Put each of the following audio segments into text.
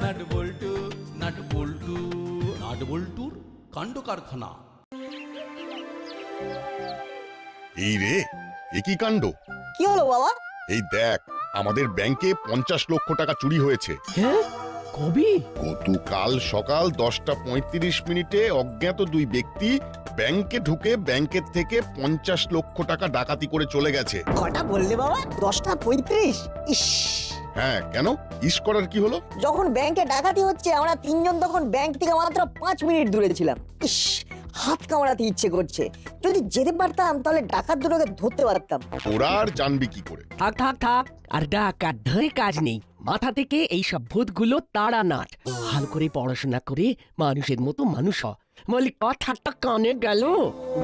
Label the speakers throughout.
Speaker 1: Nut বল্টু nut বল্টু nut বল্টুর কাণ্ড কারখানা।
Speaker 2: এই রে, এ কি কাণ্ড!
Speaker 3: কি হলো বাবা?
Speaker 2: এই দেখ, আমাদের ব্যাংকে 50 লক্ষ টাকা চুরি হয়েছে।
Speaker 4: হ্যাঁ, কবে?
Speaker 2: গতকাল সকাল 10:35 অজ্ঞাত দুই ব্যক্তি ব্যাংকে ঢুকে ব্যাংকের থেকে 50 লক্ষ টাকা ডাকাতি করে চলে গেছে।
Speaker 3: কটা বললে বাবা? 10:35? ইস!
Speaker 2: হ্যাঁ, কেন? ইস করার কি হলো?
Speaker 3: যখন ব্যাংকে ডাকাতি হচ্ছে আমরা তিনজন তখন ব্যাংক থেকে মাত্র 5 মিনিট দূরে ছিলাম। ইস, হাত কামড়াতে ইচ্ছে করছে। যদি যেতে পারতাম তাহলে ডাকাত দুটোকে ধরতে পারতাম।
Speaker 2: ওরা আর জানবি কি করে?
Speaker 4: থাক থাক থাক, আর ডাকাত ধরে কাজ নেই। মাথা থেকে এই সব ভূতগুলো তাড়া নাট। ভালো করে পড়াশোনা করে মানুষের মতো মানুষ হ। বলি কথাটা কানে গেল?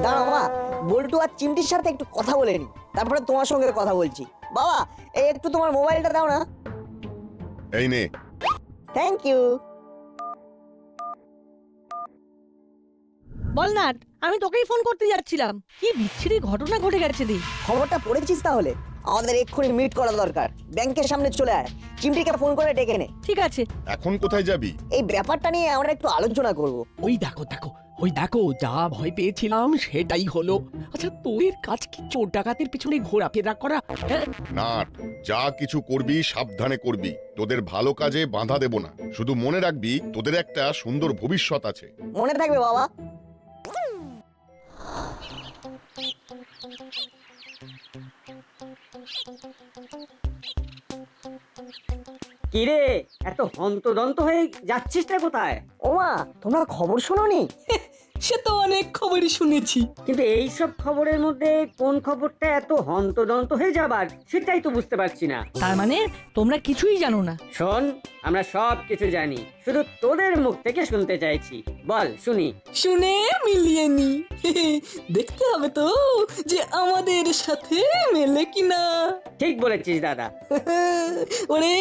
Speaker 3: দাঁড়া বাবা, বল্টু আর চিমটির সাথে একটু কথা বলে নি, তারপরে তোমার সঙ্গে কথা বলছি। বাবা, এই একটু তোমার মোবাইলটা দাও না।
Speaker 2: এই নে।
Speaker 3: Thank you.
Speaker 5: বলনাট, আমি তোকেই ফোন করতে যাচ্ছিলাম। কি বিচ্ছিরি ঘটনা ঘটে গেছে রে।
Speaker 3: খবরটা পড়েছিস তাহলে? আমাদের এক্ষুনি মিট করা দরকার। ব্যাংকের সামনে চলে আয়, চিমটিকে ফোন করে ডেকে নে।
Speaker 5: ঠিক আছে।
Speaker 2: এখন কোথায় যাবি?
Speaker 3: এই ব্যাপারটা নিয়ে আমরা একটু আলোচনা করব।
Speaker 4: ওই দেখো দেখো, ওই দেখো, যা ভয় পেয়েছিলাম সেটাই হলো। আচ্ছা, তোদের কাজ কি চোর ডাকাতের পিছনে ঘোরাফেরা করা? হ্যাঁ?
Speaker 2: না, যা কিছু করবি সাবধানে করবি। তোদের ভালো কাজে বাধা দেব না। শুধু মনে রাখবি, তোদের একটা সুন্দর ভবিষ্যৎ আছে।
Speaker 3: মনে থাকবে বাবা।
Speaker 6: কিরে, এত হন্তদন্ত হয়ে যাচ্ছিসটা কোথায়?
Speaker 3: ওমা, তোমরা খবর শোনোনি?
Speaker 5: সে তো অনেক খবরই শুনেছি।
Speaker 6: কিন্তু এই সব খবরের মধ্যে কোন খবরটা এত হন্তদন্ত হয়ে যাবার সেটাই তো বুঝতে পারছি না।
Speaker 5: তার মানে তোমরা কিছুই জানো না?
Speaker 6: শোন, আমরা সব কিছু জানি, শুধু তোদের মুখ থেকে শুনতে চাইছি। বল শুনি।
Speaker 7: শুনে মিলিয়ে নি। দেখতে হবে তো যে আমাদের সাথে মেলে কিনা।
Speaker 6: ঠিক বলেছিস দাদা।
Speaker 7: ওরে,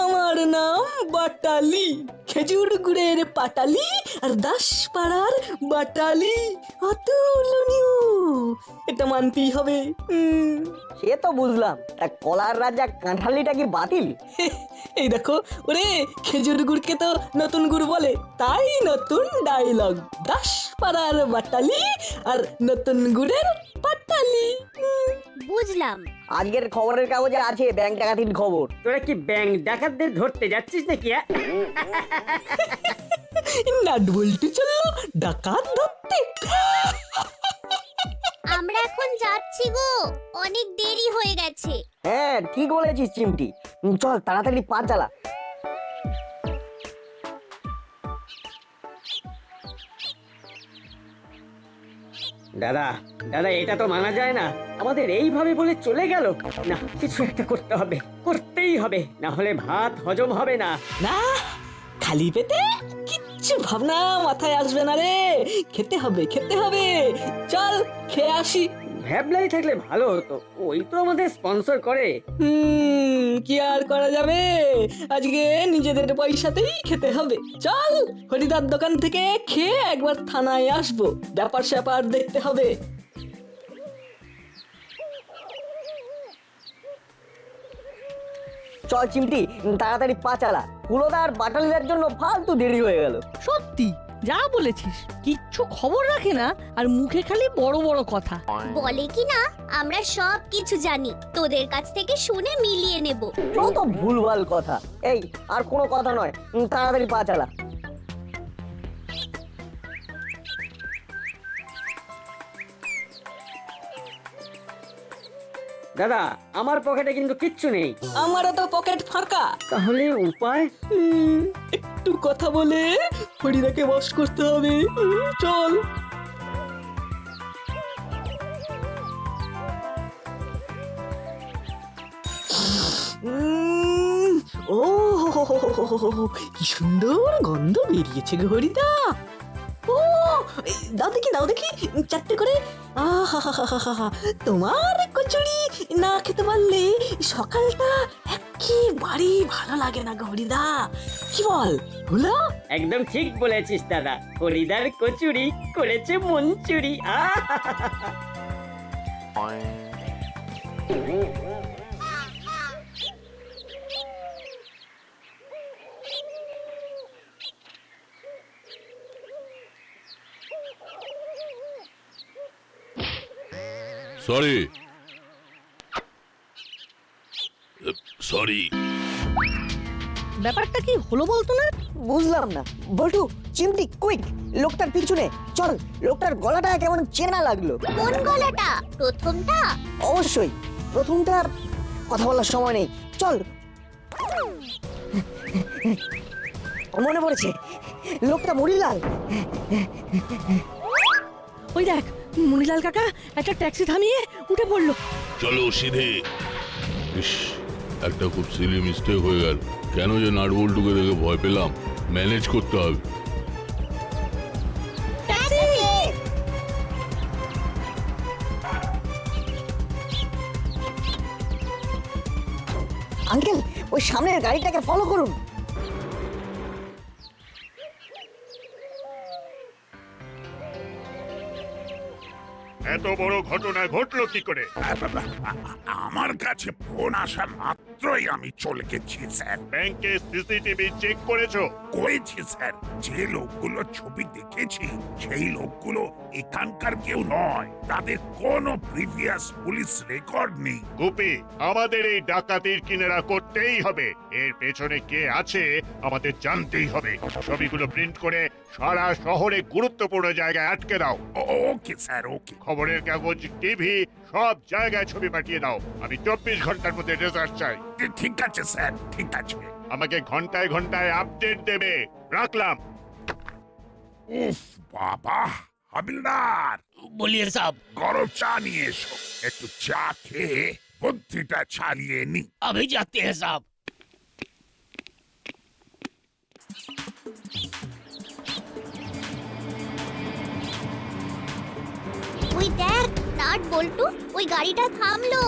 Speaker 7: আমার নাম বাটালি, খেজুর গুড়ের পাটালি আর দাসপাড়ার বাটালি। অতুলনীয়, এটা মানতেই হবে।
Speaker 3: সে তো বুঝলাম, তা কলার রাজা কাঁঠালিটা কি বাতিল?
Speaker 7: এই দেখো, ওরে খেজুর গুড়কে তো নতুন গুড় বলে, তাই নতুন ডায়লগ। দাসপাড়ার বাটালি আর নতুন গুড়ের পাটালি।
Speaker 8: বুঝলাম।
Speaker 3: আজকের খবরের কাগজে আছে ব্যাংক ডাকাতির খবর।
Speaker 6: তোরা কি ব্যাংক ডাকাতদের ধরতে যাচ্ছিস নাকি?
Speaker 7: নাট বল্টু চললো ডাকাত ধরতে।
Speaker 8: আমরা এখন যাচ্ছি গো, অনেক দেরি হয়ে গেছে।
Speaker 3: হ্যাঁ, ঠিক বলেছিস চিমটি। চল তাড়াতাড়ি পা চালা।
Speaker 6: দাদা দাদা, এটা তো মানা যায় না। আমাদের এইভাবে বলে চলে গেল। না, কিছু একটা করতে হবে, করতেই হবে, না হলে ভাত হজম হবে না।
Speaker 7: না, খালি পেটে কিচ্ছু ভাবনা মাথায় আসবে না রে। খেতে হবে, খেতে হবে। চল খেয়ে আসি।
Speaker 6: ভ্যাবলাই থাকলে ভালো হতো, ওই তো আমাদের স্পন্সর করে।
Speaker 7: কি আর করা যাবে, আজকে নিজেদের পয়সাতেই খেতে হবে। চল হরিদার দোকান থেকে খেয়ে একবার থানায় আসবো, ব্যাপার স্যাপার দেখতে হবে।
Speaker 3: চল চিমটি, তাড়াতাড়ি পা চালা। হুলোদার বাটালিদের জন্য ফালতু দেরি হয়ে গেল।
Speaker 5: সত্যি যা বলেছিস, কিচ্ছু খবর রাখে না, আর মুখে খালি বড় বড় কথা
Speaker 8: বলে কি না আমরা সব কিছু জানি, তোদের কাছ থেকে শুনে মিলিয়ে নেব।
Speaker 3: যত ভুলভাল কথা। এই, আর কোনো কথা নয়, তাড়াতাড়ি পা চালা।
Speaker 6: দাদা, আমার পকেটে কিন্তু কিচ্ছু নেই।
Speaker 7: আমারও তো পকেট ফাঁকা।
Speaker 6: তাহলে উপায়?
Speaker 7: একটু কথা বলে হরিদাকে বশ করতে হবে। চল। ও, কি সুন্দর গন্ধ বেরিয়েছে গো হরিদা। ও, দাও দেখি, দাও দেখি, চারটে করে। আহা, তোমার কচুরি না খেতে পারলে সকালটা একেবারে ভালো লাগে না গো হরিদা। কি বল হলো?
Speaker 6: একদম ঠিক বলেছিস দাদা, হরিদার কচুরি করেছে মন চুরি।
Speaker 9: Sorry sorry.
Speaker 5: ব্যাপারটা কি হলো বলতো না?
Speaker 3: বুঝলাম না। বল্টু, চিমটি, কুইক, লোকটার পিছনে চল। লোকটার গলাটা কেমন চেনা লাগলো।
Speaker 8: কোন গলাটা? প্রথমটা?
Speaker 3: অবশ্যই প্রথমটা। কথা বলার সময় নেই, চল। মনে পড়েছে, লোকটা মুড়িলাল।
Speaker 5: ওই দেখ, মনিলাল কাকা একটা ট্যাক্সি থামিয়ে উঠে পড়লো।
Speaker 9: চলো সিধে। ইস, একটা খুব সিলি মিস্টেক হয়ে গেল। কেন যে নাটবল্টুকে দেখে ভয় পেলাম। ম্যানেজ করতে হবে।
Speaker 3: আঙ্কেল, ওই সামনের গাড়িটাকে ফলো করুন।
Speaker 10: এত বড় ঘটনা ঘটলো কি করে?
Speaker 11: আমার কাছে ফোন আসা মাত্রই আমি চলে গেছি স্যার।
Speaker 10: ব্যাংকে সিসিটিভি চেক করেছো?
Speaker 11: করেছি স্যার। যে লোকগুলো ছবি দেখেছি সেই লোকগুলো এখানকার কেউ নয়। তাদের কোনো প্রিভিয়াস পুলিশ রেকর্ড নেই।
Speaker 10: গুপি, আমাদের এই ডাকাতির কিনারা করতেই হবে। এর পেছনে কে আছে আমাদের জানতেই হবে। ছবিগুলো প্রিন্ট করে সারা শহরে গুরুত্বপূর্ণ জায়গায় আটকে দাও।
Speaker 11: ওকে স্যার, ওকে।
Speaker 10: খবরের কাগজ, টিভি সব জায়গায় ছবি পাঠিয়ে দাও। আমি 24 ঘন্টার মধ্যে রেজাল্ট চাই।
Speaker 11: ঠিক আছে স্যার, ঠিক আছে।
Speaker 10: আমাকে ঘন্টায় ঘন্টায় আপডেট দেবে। রাখলাম।
Speaker 11: উফ বাবা, হাবিলদার
Speaker 1: বলিয়ে সাহেব,
Speaker 11: গরম চা নিয়ে এসো। একটু চা খেয়ে বুদ্ধিটা ছাড়িয়ে নি।
Speaker 1: अभी जाते हैं साहब।
Speaker 8: ওই দেখ, নাট বল্টু, ওই গাড়িটা থামলো।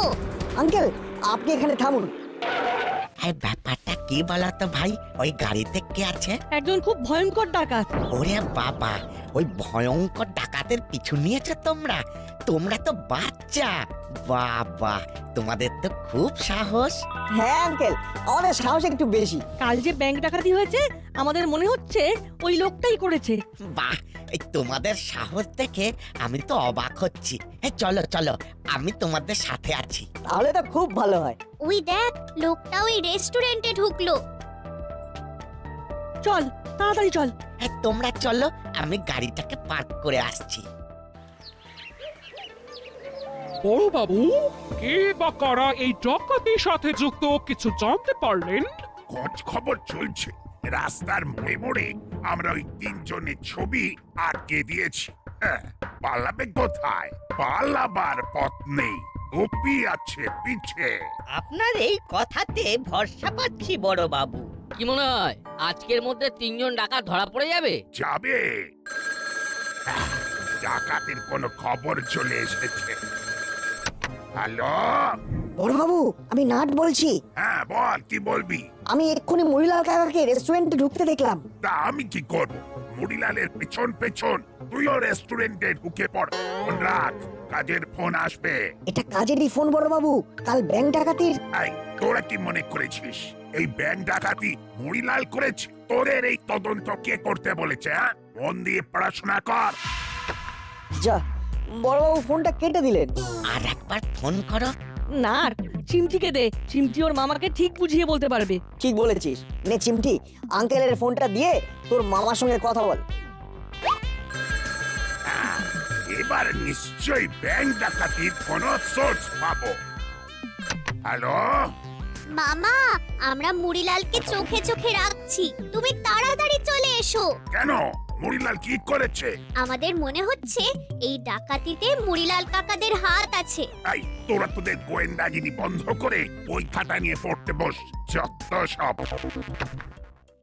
Speaker 3: আঙ্কেল, আপনি এখানে থামুন।
Speaker 4: এই ব্যাপারটা কি বলতো ভাই? ওই গাড়িতে কে আছে?
Speaker 5: একজন খুব ভয়ঙ্কর ডাকাত।
Speaker 4: ওরে বাবা, ওই ভয়ঙ্কর ডাকাতের পিছু নিয়েছো তোমরা? তোমরা তো বাচ্চা। বাবা, তোমাদের তো খুব সাহস।
Speaker 3: হ্যাঁ আঙ্কেল, আমাদের সাহস একটু বেশি।
Speaker 5: কাল যে ব্যাংক ডাকাতি হয়েছে, আমাদের মনে হচ্ছে ওই লোকটাই করেছে।
Speaker 4: বাহ, এই তোমাদের সাহস দেখে আমি তো অবাক হচ্ছি। চলো চলো, আমি তোমাদের সাথে আছি।
Speaker 3: তাহলে তো খুব ভালো হয়।
Speaker 8: ওই দেখ, লোকটা ওই রেস্টুরেন্টে ঢুকলো।
Speaker 5: চল, তাড়াতাড়ি চল।
Speaker 4: তোমরা চলো, আমি গাড়িটাকে পার্ক করে আসছি।
Speaker 12: বড় বাবু, কে বা কারা এই ডাকাতির সাথে যুক্ত কিছু জানতে পারলেন?
Speaker 11: খোঁজ খবর চলছে। রাস্তার মোড়ে মোড়ে আমরা ওই তিনজনের ছবি আটকে দিয়েছি। হ্যাঁ, পালাবে কোথায়? পালাবার পথ নেই। গোপী আছে পিছে।
Speaker 6: আপনার এই কথাতে ভরসা পাচ্ছি বড় বাবু। কি মনে হয় আজকের মধ্যে 3 জন ডাকাত ধরা পড়ে যাবে?
Speaker 11: যাবে। ডাকাতের কোনো খবর চলে এসেছে। হ্যালো,
Speaker 3: বড়বাবু, আমি নাট বলছি।
Speaker 11: হ্যাঁ বল, কি বলবি?
Speaker 3: আমি এক্ষুনি মুড়িলাল কাকাকে রেস্টুরেন্টে ঢুকতে দেখলাম।
Speaker 11: তা আমি কি করব? মুড়িলালের পেছন পেছন তুইও রেস্টুরেন্টে ঢুকে পড়। ফোন রাখ, কাজের ফোন আসবে।
Speaker 3: এটা কাজেরই ফোন বড়বাবু। কাল ব্যাংক ডাকাতির।
Speaker 11: এই, তোরা কি মনে করেছিস এই ব্যাংক ডাকাতি মুড়িলাল করেছে? তোদের এই তদন্ত কে করতে বলেছে? হ্যাঁ, মন দিয়ে পড়াশোনা কর।
Speaker 3: যা, বড়বাবু ফোনটা কেটে দিলেন।
Speaker 4: আর একবার ফোন করো।
Speaker 5: না, চিমটিকে দে। চিমটি ওর মামাকে ঠিক বুঝিয়ে বলতে পারবে।
Speaker 3: ঠিক বলেছিস। নে চিমটি, আঙ্কেলের ফোনটা দিয়ে তোর মামার সঙ্গে কথা বল।
Speaker 11: এবার নিশ্চয়ই ব্যাংক ডাকাতির কোনো সোর্স পাবো। হ্যালো
Speaker 8: মামা, আমরা মুড়িলালকে চোখে চোখে রাখছি। তুমি তাড়াতাড়ি চলে এসো।
Speaker 11: কেন? মুড়িলাল কি করেছে?
Speaker 8: আমাদের মনে হচ্ছে এই ডাকাতিতে মুড়িলাল কাকাদের হাত আছে।
Speaker 11: এই, তোরা তোদের গোয়েন্দাগিরি বন্ধ করে ওই খাতা নিয়ে পড়তে বস। যত সব।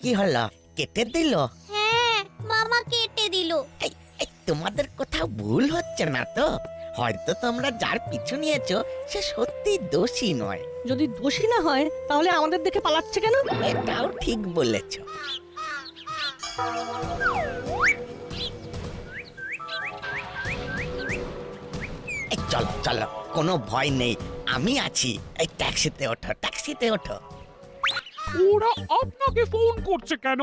Speaker 4: কি হলো, কেটে দিল?
Speaker 8: হ্যাঁ, মামা কেটে দিল।
Speaker 4: এই, তোমাদের কোথাও ভুল হচ্ছে না তো? হয়তো তোমরা যার পিছু নিয়েছো সে সত্যি দোষী নয়।
Speaker 5: যদি দোষী না হয় তাহলে আমাদের দেখে পালাচ্ছে কেন?
Speaker 4: এটাও ঠিক বলেছো। চলো চলো, কোনো ভয় নেই, আমি আছি। এই ট্যাক্সিতে ওঠো, ট্যাক্সিতে ওঠো।
Speaker 12: ওরা আপনাকে ফোন করছে কেন?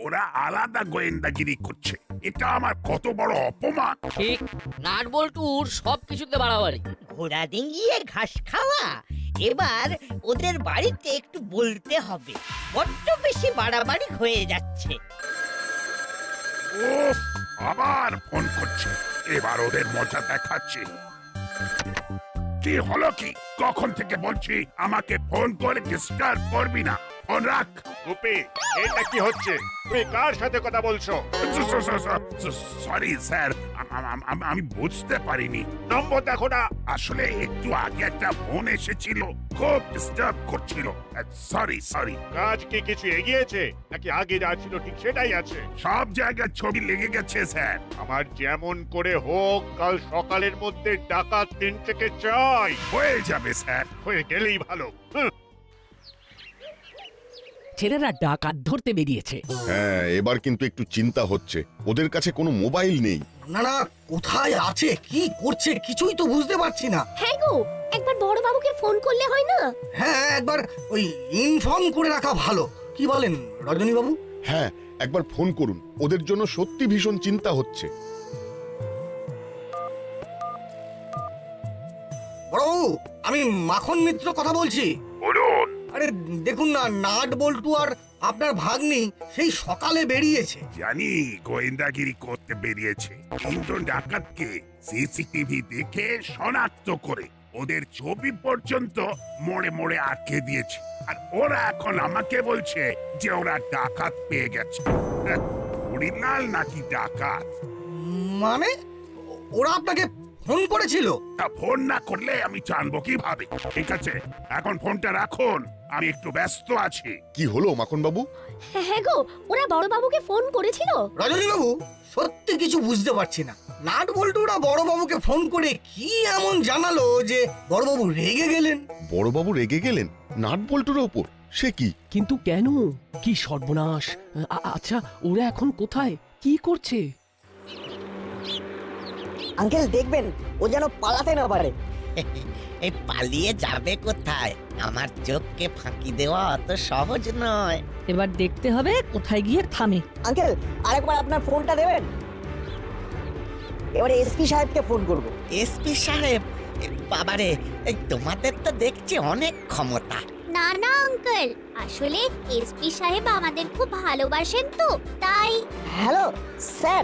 Speaker 11: ওরা আলাদা গোয়েন্দাগিরি করছে। এটা আমার কত বড় অপমান।
Speaker 6: ঠিক, নাট বল্টুর সব কিছুতে বাড়াবাড়ি।
Speaker 13: ঘোড়া ডিঙ্গিয়ে ঘাস খাওয়া, এবার ওদের বাড়িতে একটু বলতে হবে, বড্ড বেশি বাড়াবাড়ি হয়ে যাচ্ছে।
Speaker 11: উফ, আবার ফোন করছে, এবার ওদের মজা দেখাচ্ছি। কি হলো কি? কখন থেকে বলছি আমাকে ফোন করে ডিস্টার্ব করবি না, ফোন রাখ।
Speaker 10: গুপি, এটা কি হচ্ছে? তুমি কার সাথে কথা বলছো?
Speaker 11: সরি স্যার, আমি বুঝতে পারিনি।
Speaker 10: নম্বর দেখো না।
Speaker 11: আসলে একটু আগে একটা ফোন এসেছিল, খুব ডিস্টার্ব করছিল। সরি।
Speaker 10: কাজ কি কিছু এগিয়েছে নাকি আগে যা ছিল ঠিক সেটাই আছে?
Speaker 11: সব জায়গায় ছবি লেগে গেছে স্যার।
Speaker 10: আমার যেমন করে হোক কাল সকালের মধ্যে ডাকাত 3 থেকে চাই।
Speaker 11: হয়ে যাবে স্যার।
Speaker 10: হয়ে গেলেই ভালো।
Speaker 4: ছেলেরা ডাকাত ধরতে বেরিয়েছে।
Speaker 2: হ্যাঁ, এবার কিন্তু একটু চিন্তা হচ্ছে, ওদের কাছে কোনো মোবাইল নেই।
Speaker 14: আপনারা কোথায় আছে, কি করছে কিছুই তো বুঝতে পারছি না।
Speaker 8: হ্যাঁ গো, একবার বড় বাবুকে ফোন করলে হয় না?
Speaker 14: হ্যাঁ, একবার ওই ইনফর্ম করে রাখা ভালো, কি বলেন রজনী বাবু?
Speaker 2: হ্যাঁ, একবার ফোন করুন, ওদের জন্য সত্যি ভীষণ চিন্তা হচ্ছে।
Speaker 14: বড়বাবু, আমি মাখন মিত্র কথা বলছি।
Speaker 11: বলুন।
Speaker 14: আরে দেখুন না, নাট বল্টু আর আপনার ভাগ্নি সেই সকালে বেরিয়েছে।
Speaker 11: জানি গোয়েন্দাগিরি করতে বেরিয়েছে, কিন্তু ডাকাতকে সিসিটিভি দেখে শনাক্ত করে ওদের ছবি পর্যন্ত মোড়ে মোড়ে আটকে দিয়েছে। আর ওরা এখন আমাকে বলছে যে ওরা ডাকাত পেয়ে গেছে। হরিলাল নাকি ডাকাত?
Speaker 14: মানে ওরা আপনাকে ফোন করেছিল?
Speaker 11: তা ফোন না করলে আমি জানবো কিভাবে? ঠিক আছে, এখন ফোনটা রাখুন, আমি একটু ব্যস্ত আছি।
Speaker 2: কি হলো মাখন বাবু?
Speaker 8: হ্যাঁ গো, ওরা বড় বাবুকে ফোন করেছিল।
Speaker 14: রজনী বাবু, সত্যি কিছু বুঝতে পারছি না। নাট বল্টুরা বড়বাবুকে ফোন করে কি এমন জানালো যে বড়বাবু রেগে গেলেন?
Speaker 2: বড়বাবু রেগে গেলেন নাট বল্টুর ওপর? সে কি?
Speaker 4: কিন্তু কেন? কি সর্বনাশ! আচ্ছা, ওরা এখন কোথায়, কি করছে?
Speaker 3: আঙ্কেল দেখবেন ও যেন পালাতে না পারে।
Speaker 13: এই পালিয়ে যাবে কোথায়? আমার চোখকে ফাঁকি দেওয়া অত সহজ নয়।
Speaker 5: এবার দেখতে হবে কোথায় গিয়ে থামে।
Speaker 3: আঙ্কেল, আরেকবার আপনার ফোনটা দেবেন। এবারে এসপি সাহেবকে ফোন করব।
Speaker 13: এসপি সাহেব? বাবারে, এই তোমাদের তো দেখছি অনেক ক্ষমতা।
Speaker 8: না না আঙ্কেল, আসলে এসপি সাহেব আমাদের খুব ভালোবাসেন তো তাই।
Speaker 3: হ্যালো স্যার,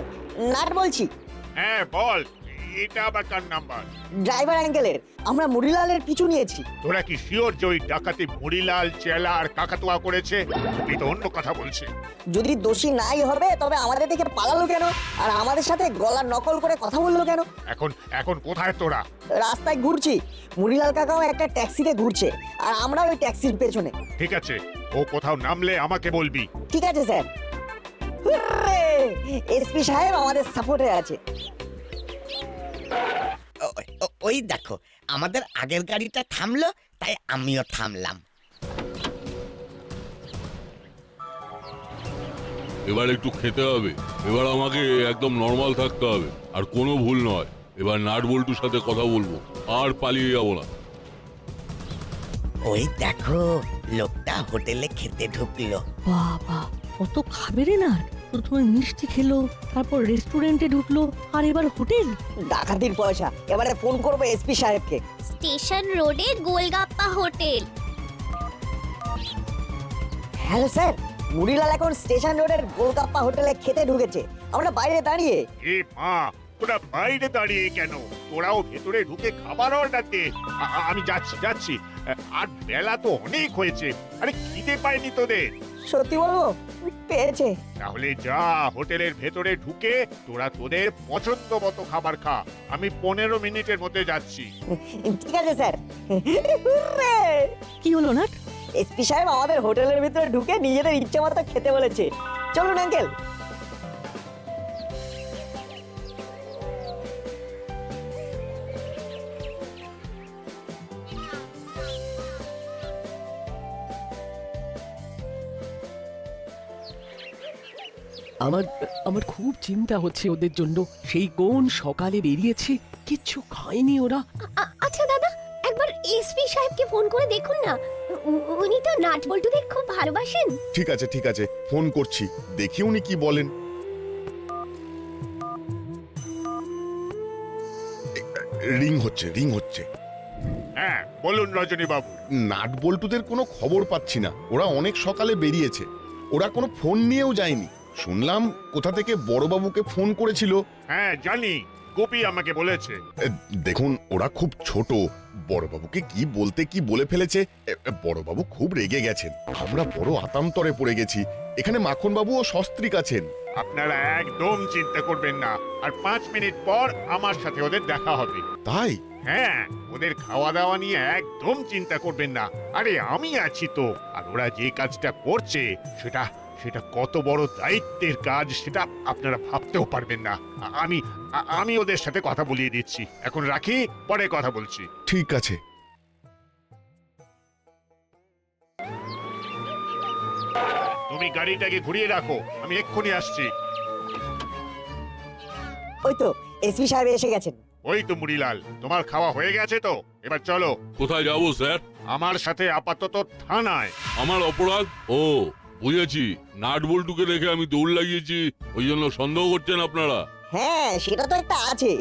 Speaker 3: নাট বলছি।
Speaker 10: হ্যাঁ বল, এটা আবার কার নাম্বার?
Speaker 3: ড্রাইভার আঙ্কেলের। আমরা মুড়িলালের পিছু নিয়েছি।
Speaker 10: তোরা কি শিওর যে ওই ডাকাতি মুড়িলাল, চেলা আর কাকাতুয়া করেছে? তুই তো অন্য কথা বলছে।
Speaker 3: যদি দোষী নাই হবে তবে আমাদের থেকে পালালো কেন, আর আমাদের সাথে গলার নকল করে কথা বললো কেন?
Speaker 10: এখন কোথায় তোরা?
Speaker 3: রাস্তায় ঘুরছি, মুড়িলাল কাকাও একটা ট্যাক্সিতে ঘুরছে আর আমরা ওই ট্যাক্সির পেছনে।
Speaker 10: ঠিক আছে, ও কোথাও নামলে আমাকে বলবি।
Speaker 3: ঠিক আছে স্যার। এসপি সাহেব আমাদের সাপোর্টে আছে।
Speaker 13: ওই দেখো, আমাদের আগের গাড়িটা থামলো, তাই আমিও থামলাম।
Speaker 9: এবার একটু খেতে হবে, এবার আমাকে একদম নর্মাল থাকতে হবে, আর কোনো ভুল নয়। এবার নাট বল্টুর সাথে কথা বলবো, আর পালিয়ে যাবো না।
Speaker 13: ওই দেখো, লোকটা হোটেলে খেতে ঢুকলো।
Speaker 5: বাবা, কত খাবে রে না! প্রথমে মিষ্টি খেলো, তারপর রেস্টুরেন্টে ঢুকলো, আর এবার হোটেল।
Speaker 3: ডাকাতির পয়সা। এবারে ফোন করবো এসপি সাহেবকে।
Speaker 8: স্টেশন রোডে golgappa hotel.
Speaker 3: Hello sir, Murilal এখন স্টেশন রোডের গোলগাপ্পা হোটেলে খেতে ঢুকেছে। আমরা বাইরে দাঁড়িয়ে।
Speaker 10: এ মা, তোরা বাইরে দাঁড়িয়ে কেন? তোরাও ভেতরে ঢুকে খাবার অর্ডার দে। আমি যাচ্ছি। আর বেলা তো অনেক হয়েছে। আরে খিদে পায়নি তোদের?
Speaker 3: সত্যি বলবো, পেয়েছে।
Speaker 10: তাহলে যা, হোটেলের ভেতরে ঢুকে তোরা তোদের পছন্দ মতো খাবার খা। আমি 15 মিনিটের মধ্যে যাচ্ছি।
Speaker 3: ঠিক আছে স্যার।
Speaker 5: কি হলো না?
Speaker 3: এসপি সাহেব আমাদের হোটেলের ভিতরে ঢুকে নিজেদের ইচ্ছে মতো খেতে বলেছে। চলুন আঙ্কেল।
Speaker 4: আমার খুব চিন্তা হচ্ছে ওদের জন্য। সেই কোন সকালে বেরিয়েছে, কিচ্ছু খায়নি ওরা।
Speaker 8: আচ্ছা দাদা, একবার এসপি সাহেবকে ফোন করে দেখুন না, উনি তো নাট বল্টুদের খুব ভালোবাসেন।
Speaker 2: ঠিক আছে, ফোন করছি, দেখি উনি কি বলেন। রিং হচ্ছে
Speaker 10: হ্যাঁ বলুন রজনী বাবু।
Speaker 2: নাট বল্টুদের কোনো খবর পাচ্ছি না। ওরা অনেক সকালে বেরিয়েছে। ওরা কোনো ফোন নিয়েও যায়নি। শুনলাম কোথা থেকে বড়বাবুকে ফোন করেছিল।
Speaker 10: হ্যাঁ জানি, গোপী আমাকে বলেছে।
Speaker 2: দেখুন ওরা খুব ছোট, বড়বাবুকে কি বলতে কি বলে ফেলেছে। বড়বাবু খুব রেগে গেছেন। আমরা বড় আতান্তরে পড়ে গেছি। এখানে মাখনবাবুও সস্ত্রীক আছেন।
Speaker 10: আপনারা একদম চিন্তা করবেন না, আর 5 মিনিট পর আমার সাথে ওদের দেখা হবে।
Speaker 2: তাই?
Speaker 10: হ্যাঁ, ওদের খাওয়া দাওয়া নিয়ে একদম চিন্তা করবেন না। আরে আমি আছি তো। আর ওরা যে কাজটা করছে সেটা সেটা কত বড় দায়িত্বের কাজ সেটা আপনারা ভাবতেও পারবেন না। আমি ওদের সাথে কথা বলিয়ে দিচ্ছি। এখন রাখি, পরে কথা বলছি।
Speaker 2: ঠিক আছে।
Speaker 10: তুমি গাড়িটাকে ঘুরিয়ে রাখো, আমি এক্ষুনি আসছি।
Speaker 3: ওই তো এসপি সাহেব এসে গেছেন।
Speaker 10: ওই তো মুড়িলাল, তোমার খাওয়া হয়ে গেছে তো? এবার চলো।
Speaker 9: কোথায় যাবো স্যার?
Speaker 10: আমার সাথে আপাতত থানায়।
Speaker 9: আমার অপরাধ? ও বুঝেছি, নাট বল্টুকে রেখে আমি দৌড় লাগিয়েছি, ওই জন্য সন্দেহ করছেন আপনারা?
Speaker 3: হ্যাঁ সেটা তো একটা আছে,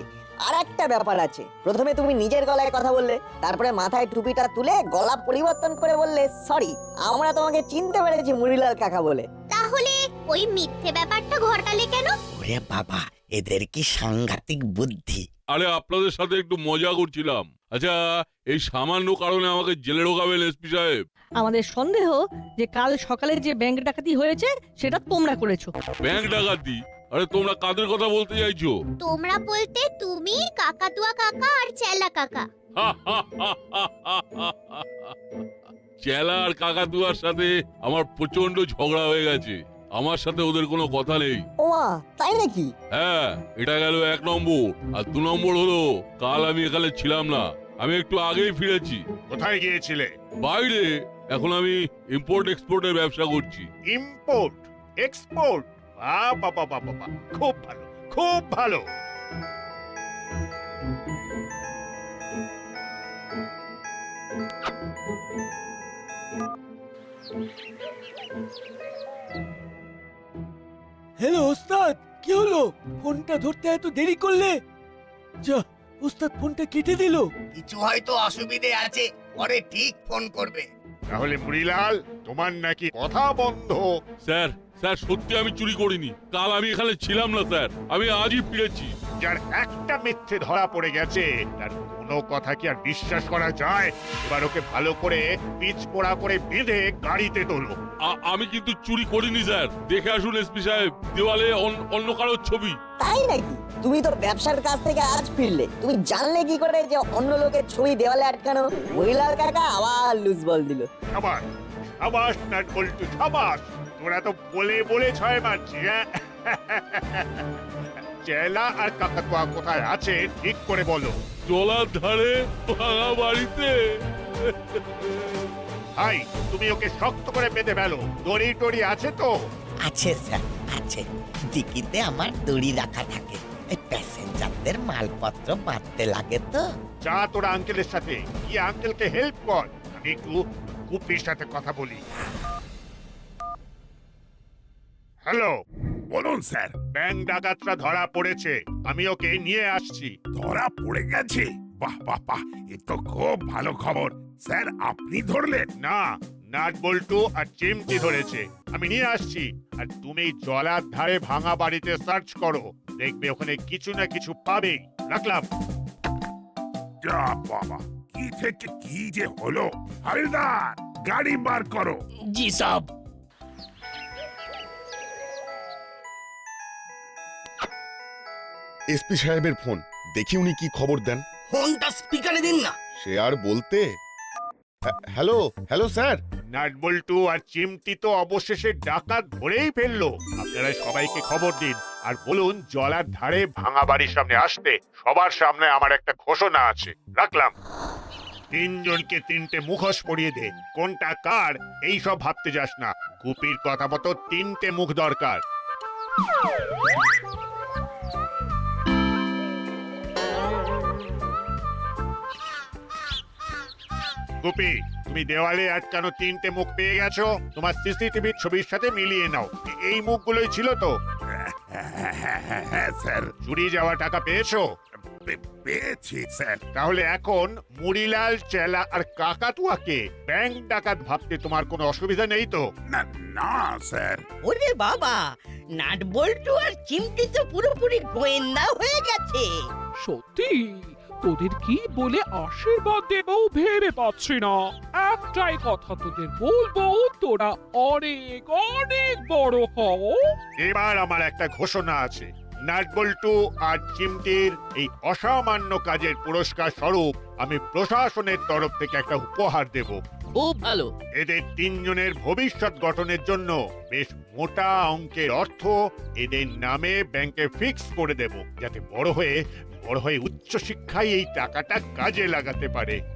Speaker 3: আর একটা ব্যাপার আছে। প্রথমে তুমি নিজের গলায় কথা বললে, তারপরে মাথায় টুপিটা তুলে গলা পরিবর্তন করে বললে সরি, আমরা তোমাকে চিনতে পেরেছি মুড়িলাল কাকা বলে।
Speaker 8: তাহলে ওই মিথ্যে ব্যাপারটা ঘটালে কেন?
Speaker 13: ওরে বাবা, এদের কি সাংঘাতিক বুদ্ধি!
Speaker 9: আরে আপনাদের সাথে একটু মজা করছিলাম। আচ্ছা, এই সামান্য কারণে আমাকে জেলে ঢোকাবেন এসপি সাহেব?
Speaker 5: আমাদের সন্দেহ যে কাল সকালে যে ব্যাংক ডাকাতি হয়েছে সেটা তোমরা করেছো।
Speaker 9: ব্যাংক ডাকাতি? আরে তোমরা কাদের কথা বলতে চাইছো?
Speaker 8: তোমরা বলতে তুমি, কাকাতুয়া কাকা আর চেলা কাকা।
Speaker 9: চেলা আর কাকাতুয়ার সাথে আমার প্রচন্ড ঝগড়া হয়ে গেছে। আমার সাথে ওদের কোনো কথা নেই।
Speaker 3: ওমা, তাই নাকি?
Speaker 9: হ্যাঁ, এটা গেল 1 নম্বর। আর 2 নম্বর হলো, কাল আমি এখানে ছিলাম না, আমি একটু আগেই ফিরেছি।
Speaker 10: কোথায় গিয়েছিলে?
Speaker 9: বাইরে। এখন আমি ইম্পোর্ট এক্সপোর্টের ব্যবসা করছি।
Speaker 10: Import export? বাবা বাবা বাবা, খুব ভালো, খুব ভালো।
Speaker 14: হ্যালো ওস্তাদ, কি হলো? ফোনটা ধরতে এত দেরি করলে? যা, ওস্তাদ ফোনটা কেটে দিল।
Speaker 13: কিছু হয়তো অসুবিধে আছে, পরে ঠিক ফোন করবে।
Speaker 10: তাহলে মুড়িলাল, তোমার নাকি কথা বন্ধ?
Speaker 9: স্যার, স্যার সত্যি আমি চুরি করিনি। কাল আমি এখানে ছিলাম না স্যার, আমি আজই ফিরেছি।
Speaker 10: যার একটা মিথ্যে ধরা পড়ে গেছে তার কোনো কথা কি আর বিশ্বাস করা যায়? এবার ওকে ভালো করে পিচ পোড়া করে বেঁধে গাড়িতে তোলো।
Speaker 9: আমি কিন্তু চুরি করিনি স্যার। দেখে আসুন এসপি সাহেব, দেওয়ালে অন্য কারোর ছবি।
Speaker 3: তাই নাকি? তুমি তো ব্যবসার কাছ থেকে আজ ফিরলে, তুমি জানলে কি করে যে অন্য লোকের ছবি দেওয়ালে আটকানো? মুড়িলাল কাকা আবার লুজ বল দিল।
Speaker 10: সাবাস সাবাস নাট বল্টু, সাবাস। তোরা তো বলে বলে ছয় মারছি। হ্যাঁ, চেলা আর কাকাতুয়া কোথায় আছে ঠিক করে বলো।
Speaker 9: জলার ধারে ভাঙা বাড়িতে।
Speaker 10: ভাই, তুমি ওকে শক্ত করে বেঁধে ফেলো। দড়ি টড়ি আছে তো?
Speaker 13: আছে স্যার, আছে। ডিকিতে আমার দড়ি রাখা থাকে, এই প্যাসেঞ্জারদের মালপত্র বাঁধতে লাগে তো।
Speaker 10: যা তোরা আঙ্কেলের সাথে, কি আঙ্কেলকে হেল্প কর। আমি একটু গুপির সাথে কথা বলি। হ্যালো,
Speaker 11: বলুন স্যার।
Speaker 10: ব্যাংক ডাকাতরা ধরা পড়েছে, আমি ওকে নিয়ে আসছি।
Speaker 11: ধরা পড়ে গেছে? বাহ বাহ বাহ, এ তো খুব ভালো খবর। স্যার আপনি ধরলেন?
Speaker 10: না, নাট বল্টু আর চিমটি ধরেছে। আমি নিয়ে আসছি। আর তুমি জলার ধারে ভাঙা বাড়িতে সার্চ করো, দেখবে ওখানে কিছু না কিছু পাবে। রাখলাম।
Speaker 11: যা বাবা, কি থেকে কি যে হলো। হালদার, গাড়ি বার করো।
Speaker 4: জি সাহেব।
Speaker 2: এসপি সাহেবের ফোন, দেখি উনি কি খবর দেন।
Speaker 14: ফোনটা স্পিকারে দিন না।
Speaker 2: সে আর বলতে। Hello hello sir.
Speaker 10: নাট বল্টু আর চিমটি তো অবশেষে ডাকাত ধরেই ফেললো। আপনারা সবাইকে খবর দিন আর বলুন জলার ধারে ভাঙা বাড়ির সামনে আসতে। সবার সামনে আমার একটা ঘোষণা আছে। রাখলাম। 3 জনকে 3টে মুখোশ পরিয়ে দে। কোনটা কার এই সব ভাবতে যাস না। গুপির কথা মতো 3টে মুখ দরকার। গুপি, তুমি দেওয়ালে আটকানো 3টে মুখ পেয়ে গেছো? তোমার সিসিটিভির ছবির সাথে মিলিয়ে নাও। এই মুখগুলোই ছিল তো?
Speaker 11: হ্যাঁ স্যার।
Speaker 10: চুরি যাওয়া টাকা পেয়েছো?
Speaker 11: পেয়েছি স্যার।
Speaker 10: তাহলে এখন মুড়িলাল, চেলা আর কাকাতুয়াকে ব্যাংক ডাকাত ভাবতে তোমার কোনো অসুবিধা নেই তো?
Speaker 11: না না স্যার।
Speaker 13: ওরে বাবা, নাট বল্টু আর চিমটি তো পুরোপুরি গোয়েন্দা হয়ে গেছে।
Speaker 12: সত্যি তোদের কি বলে আশীর্বাদ দেবও ভেবে পাচ্ছি না। একটাই কথা তোদের বলবো, তোরা অনেক অনেক বড় হও।
Speaker 10: এবার আমার একটা ঘোষণা আছে। নাটবল্টু আর চিমটির এই অসামান্য কাজের পুরস্কার স্বরূপ আমি প্রশাসনের তরফ থেকে একটা উপহার দেব।
Speaker 4: খুব ভালো।
Speaker 10: এদের তিনজনের ভবিষ্যৎ গঠনের জন্য বেশ মোটা অঙ্কের অর্থ এদের নামে ব্যাংকে ফিক্স করে দেব, যাতে বড় হয়ে উচ্চশিক্ষায় এই টাকাটা কাজে লাগাতে পারে।